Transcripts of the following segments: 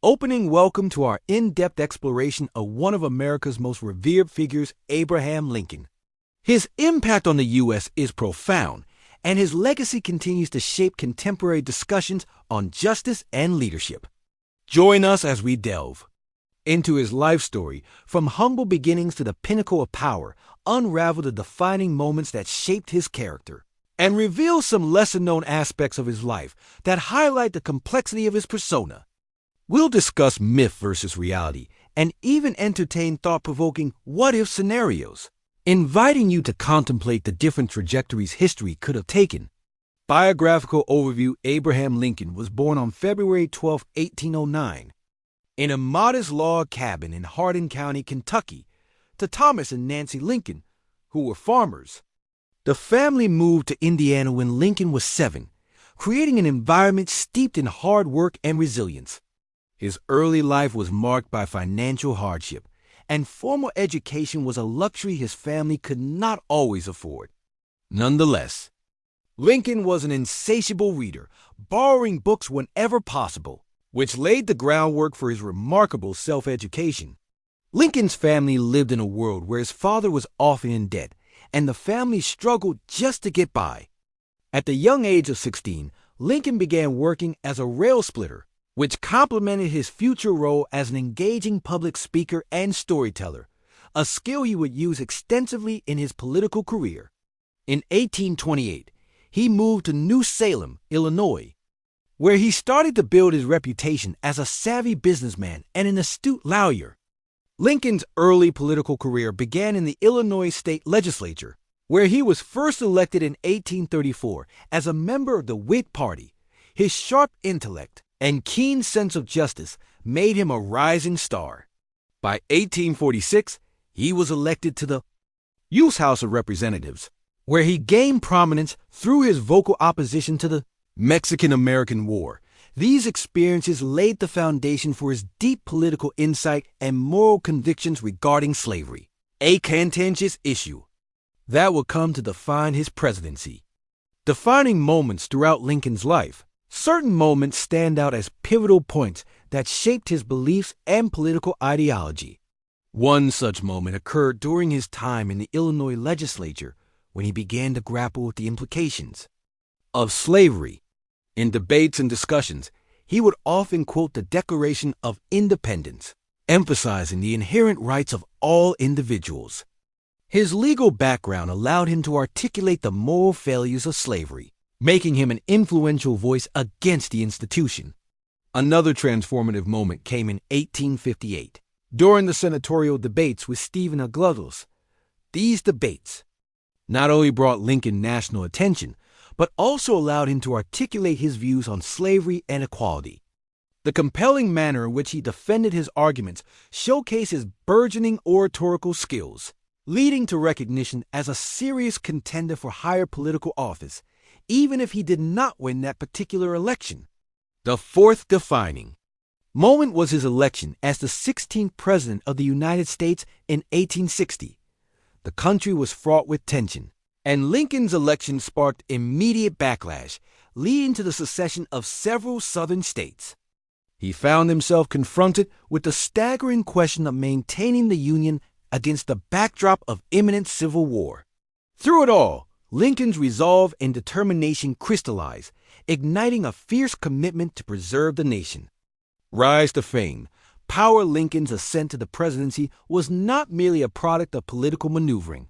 Opening welcome to our in-depth exploration of one of America's most revered figures, Abraham Lincoln. His impact on the U.S. is profound, and his legacy continues to shape contemporary discussions on justice and leadership. Join us as we delve into his life story, from humble beginnings to the pinnacle of power, unravel the defining moments that shaped his character, and reveal some lesser-known aspects of his life that highlight the complexity of his persona. We'll discuss myth versus reality and even entertain thought-provoking what-if scenarios, inviting you to contemplate the different trajectories history could have taken. Biographical overview: Abraham Lincoln was born on February 12, 1809, in a modest log cabin in Hardin County, Kentucky, to Thomas and Nancy Lincoln, who were farmers. The family moved to Indiana when Lincoln was 7, creating an environment steeped in hard work and resilience. His early life was marked by financial hardship, and formal education was a luxury his family could not always afford. Nonetheless, Lincoln was an insatiable reader, borrowing books whenever possible, which laid the groundwork for his remarkable self-education. Lincoln's family lived in a world where his father was often in debt, and the family struggled just to get by. At the young age of 16, Lincoln began working as a rail splitter, which complemented his future role as an engaging public speaker and storyteller, a skill he would use extensively in his political career. In 1828, he moved to New Salem, Illinois, where he started to build his reputation as a savvy businessman and an astute lawyer. Lincoln's early political career began in the Illinois state legislature, where he was first elected in 1834 as a member of the Whig Party. His sharp intellect and keen sense of justice made him a rising star. By 1846, he was elected to the U.S. House of Representatives, where he gained prominence through his vocal opposition to the Mexican-American War. These experiences laid the foundation for his deep political insight and moral convictions regarding slavery, a contentious issue that would come to define his presidency. Defining moments throughout Lincoln's life. Certain moments stand out as pivotal points that shaped his beliefs and political ideology. One such moment occurred during his time in the Illinois legislature, when he began to grapple with the implications of slavery. In debates and discussions, he would often quote the Declaration of Independence, emphasizing the inherent rights of all individuals. His legal background allowed him to articulate the moral failures of slavery, making him an influential voice against the institution. Another transformative moment came in 1858, during the senatorial debates with Stephen Douglas. These debates not only brought Lincoln national attention, but also allowed him to articulate his views on slavery and equality. The compelling manner in which he defended his arguments showcased his burgeoning oratorical skills, leading to recognition as a serious contender for higher political office, even if he did not win that particular election. The fourth defining moment was his election as the 16th President of the United States in 1860. The country was fraught with tension, and Lincoln's election sparked immediate backlash, leading to the secession of several southern states. He found himself confronted with the staggering question of maintaining the Union against the backdrop of imminent civil war. Through it all, Lincoln's resolve and determination crystallized, igniting a fierce commitment to preserve the nation. Rise to fame. Power. Lincoln's ascent to the presidency was not merely a product of political maneuvering.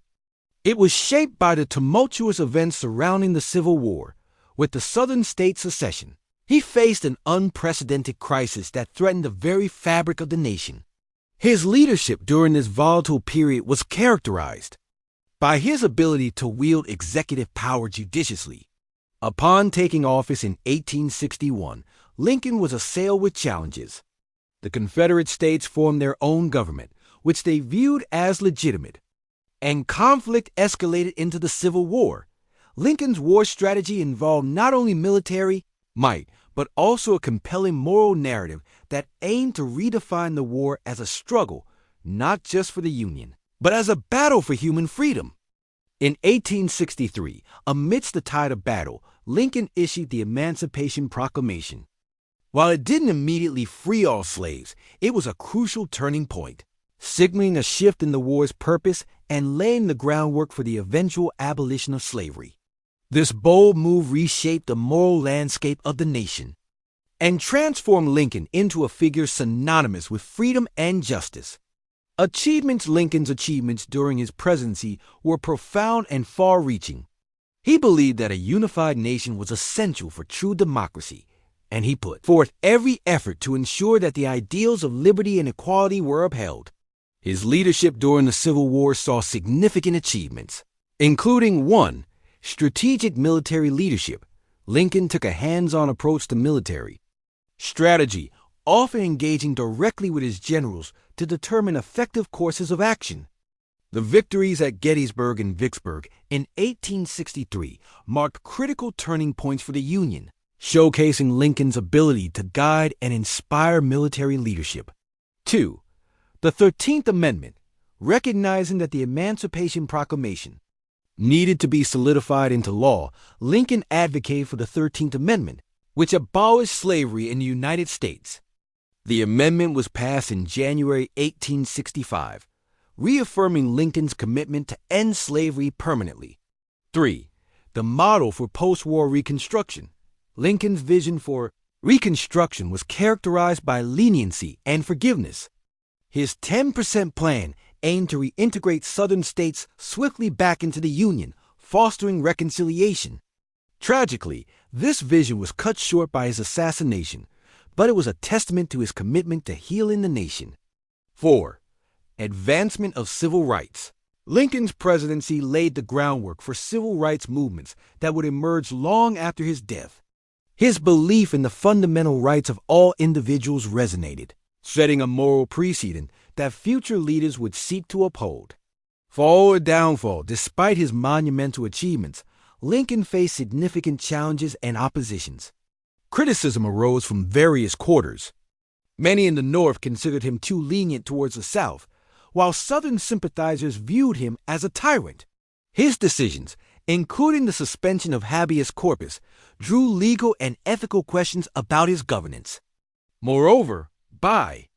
It was shaped by the tumultuous events surrounding the Civil War. With the Southern state secession, he faced an unprecedented crisis that threatened the very fabric of the nation. His leadership during this volatile period was characterized by his ability to wield executive power judiciously. Upon taking office in 1861, Lincoln was assailed with challenges. The Confederate States formed their own government, which they viewed as legitimate, and conflict escalated into the Civil War. Lincoln's war strategy involved not only military might, but also a compelling moral narrative that aimed to redefine the war as a struggle, not just for the Union, but as a battle for human freedom. In 1863, amidst the tide of battle, Lincoln issued the Emancipation Proclamation, While it didn't immediately free all slaves, it was a crucial turning point, signaling a shift in the war's purpose and laying the groundwork for the eventual abolition of slavery. This bold move reshaped the moral landscape of the nation and transformed Lincoln into a figure synonymous with freedom and justice. Lincoln's achievements during his presidency were profound and far-reaching. He believed that a unified nation was essential for true democracy, and he put forth every effort to ensure that the ideals of liberty and equality were upheld. His leadership during the Civil War saw significant achievements, including 1. Strategic military leadership. Lincoln took a hands-on approach to military strategy, often engaging directly with his generals to determine effective courses of action. The victories at Gettysburg and Vicksburg in 1863 marked critical turning points for the Union, showcasing Lincoln's ability to guide and inspire military leadership. 2. The 13th Amendment, recognizing that the Emancipation Proclamation needed to be solidified into law, Lincoln advocated for the 13th Amendment, which abolished slavery in the United States. The amendment was passed in January 1865, reaffirming Lincoln's commitment to end slavery permanently. 3. The model for post-war Reconstruction. Lincoln's vision for Reconstruction was characterized by leniency and forgiveness. His 10% plan aimed to reintegrate Southern states swiftly back into the Union, fostering reconciliation. Tragically, this vision was cut short by his assassination, but it was a testament to his commitment to healing the nation. 4. Advancement of civil rights. Lincoln's presidency laid the groundwork for civil rights movements that would emerge long after his death. His belief in the fundamental rights of all individuals resonated, setting a moral precedent that future leaders would seek to uphold. For all or downfall, despite his monumental achievements, Lincoln faced significant challenges and oppositions. Criticism arose from various quarters. Many in the North considered him too lenient towards the South, while Southern sympathizers viewed him as a tyrant. His decisions, including the suspension of habeas corpus, drew legal and ethical questions about his governance. Moreover, by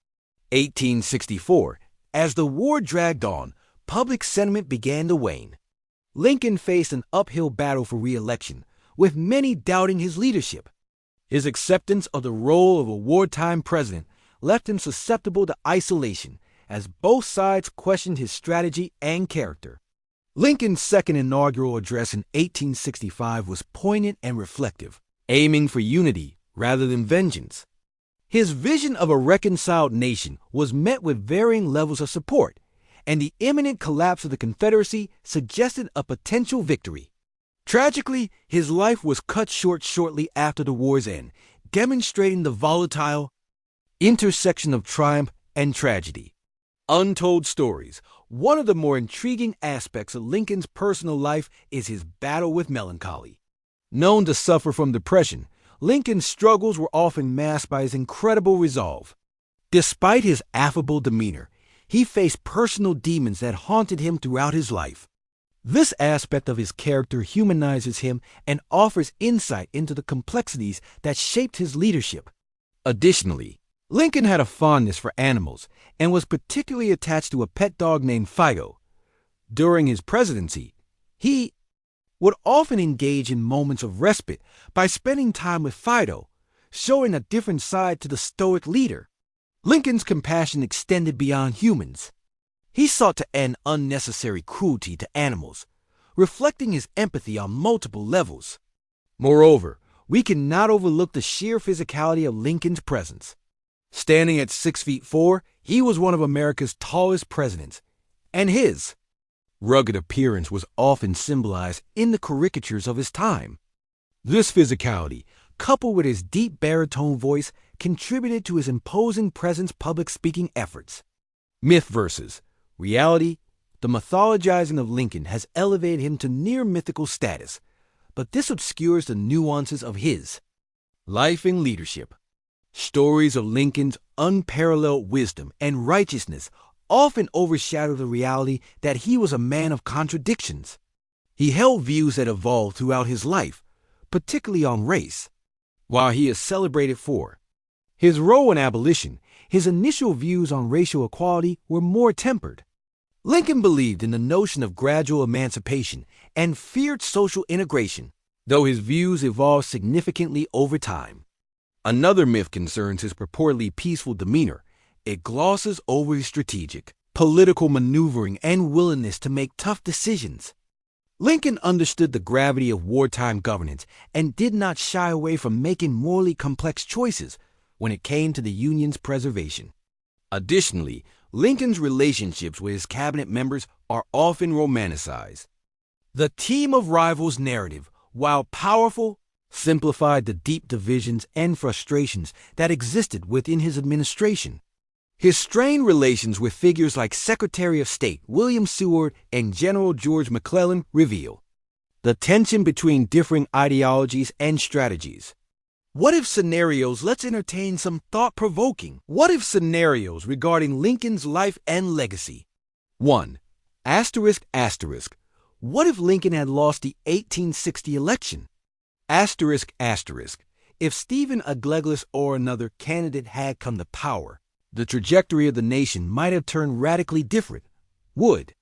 1864, as the war dragged on, public sentiment began to wane. Lincoln faced an uphill battle for re-election, with many doubting his leadership. His acceptance of the role of a wartime president left him susceptible to isolation, as both sides questioned his strategy and character. Lincoln's second inaugural address in 1865 was poignant and reflective, aiming for unity rather than vengeance. His vision of a reconciled nation was met with varying levels of support, and the imminent collapse of the Confederacy suggested a potential victory. Tragically, his life was cut short shortly after the war's end, demonstrating the volatile intersection of triumph and tragedy. Untold stories. One of the more intriguing aspects of Lincoln's personal life is his battle with melancholy. Known to suffer from depression, Lincoln's struggles were often masked by his incredible resolve. Despite his affable demeanor, he faced personal demons that haunted him throughout his life. This aspect of his character humanizes him and offers insight into the complexities that shaped his leadership. Additionally, Lincoln had a fondness for animals and was particularly attached to a pet dog named Fido. During his presidency, he would often engage in moments of respite by spending time with Fido, showing a different side to the stoic leader. Lincoln's compassion extended beyond humans. He sought to end unnecessary cruelty to animals, reflecting his empathy on multiple levels. Moreover, we cannot overlook the sheer physicality of Lincoln's presence. Standing at 6'4", he was one of America's tallest presidents, and his rugged appearance was often symbolized in the caricatures of his time. This physicality, coupled with his deep baritone voice, contributed to his imposing presence public speaking efforts. Myth versus reality. The mythologizing of Lincoln has elevated him to near mythical status, but this obscures the nuances of his life and leadership. Stories of Lincoln's unparalleled wisdom and righteousness often overshadow the reality that he was a man of contradictions. He held views that evolved throughout his life, particularly on race. While he is celebrated for His role in abolition, his initial views on racial equality were more tempered. Lincoln believed in the notion of gradual emancipation and feared social integration, though his views evolved significantly over time. Another myth concerns his purportedly peaceful demeanor. It glosses over his strategic, political maneuvering and willingness to make tough decisions. Lincoln understood the gravity of wartime governance and did not shy away from making morally complex choices when it came to the Union's preservation. Additionally, Lincoln's relationships with his cabinet members are often romanticized. The team of rivals narrative, while powerful, simplified the deep divisions and frustrations that existed within his administration. His strained relations with figures like Secretary of State William Seward and General George McClellan reveal the tension between differing ideologies and strategies. What if scenarios? Let's entertain some thought-provoking what if scenarios regarding Lincoln's life and legacy. 1. What if Lincoln had lost the 1860 election? If Stephen A. Douglas or another candidate had come to power, the trajectory of the nation might have turned radically different. Would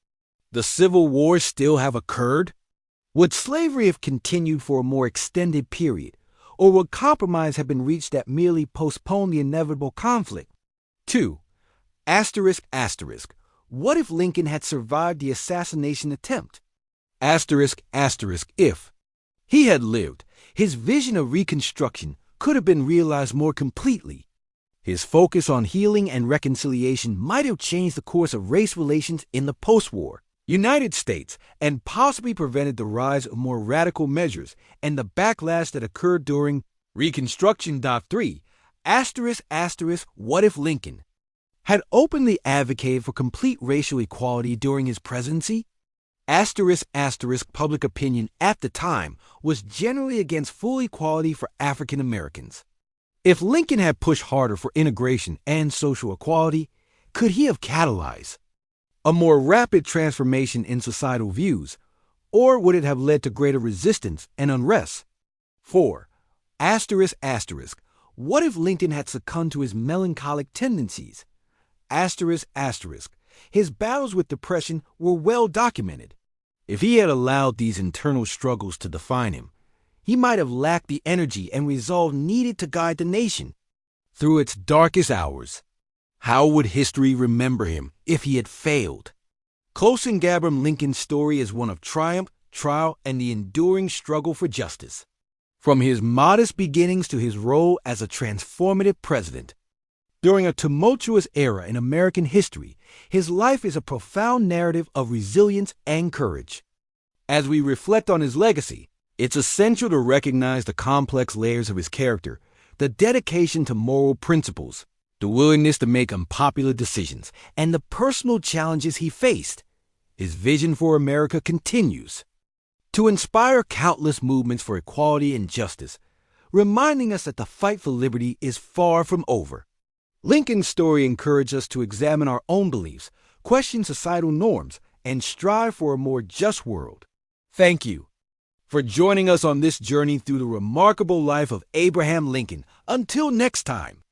the Civil War still have occurred? Would slavery have continued for a more extended period? Or would compromise have been reached that merely postponed the inevitable conflict? 2. What if Lincoln had survived the assassination attempt? If he had lived, his vision of Reconstruction could have been realized more completely. His focus on healing and reconciliation might have changed the course of race relations in the post-war United States and possibly prevented the rise of more radical measures and the backlash that occurred during Reconstruction. 3. What if Lincoln had openly advocated for complete racial equality during his presidency? Public opinion at the time was generally against full equality for African Americans. If Lincoln had pushed harder for integration and social equality, could he have catalyzed a more rapid transformation in societal views, or would it have led to greater resistance and unrest? 4. What if Lincoln had succumbed to his melancholic tendencies? His battles with depression were well documented. If he had allowed these internal struggles to define him, he might have lacked the energy and resolve needed to guide the nation through its darkest hours. How would history remember him if he had failed? Close and Abraham Lincoln's story is one of triumph, trial, and the enduring struggle for justice. From his modest beginnings to his role as a transformative president, during a tumultuous era in American history, his life is a profound narrative of resilience and courage. As we reflect on his legacy, it's essential to recognize the complex layers of his character, the dedication to moral principles, the willingness to make unpopular decisions, and the personal challenges he faced. His vision for America continues to inspire countless movements for equality and justice, reminding us that the fight for liberty is far from over. Lincoln's story encourages us to examine our own beliefs, question societal norms, and strive for a more just world. Thank you for joining us on this journey through the remarkable life of Abraham Lincoln. Until next time.